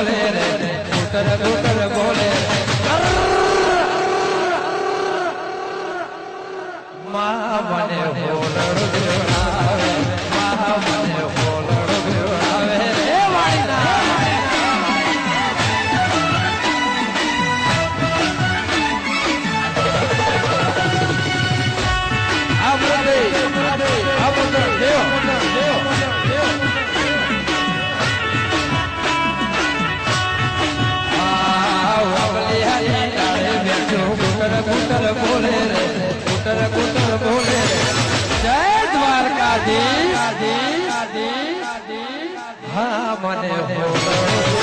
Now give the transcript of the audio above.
બોલે રે કુટર કુટર બોલે મા મને બોલડો આવે મા મને બોલડો આવે રે વાળીના કુટર બોલે રે કુટર કુટર બોલે રે જય દ્વારકાધીશ હા મને બોલો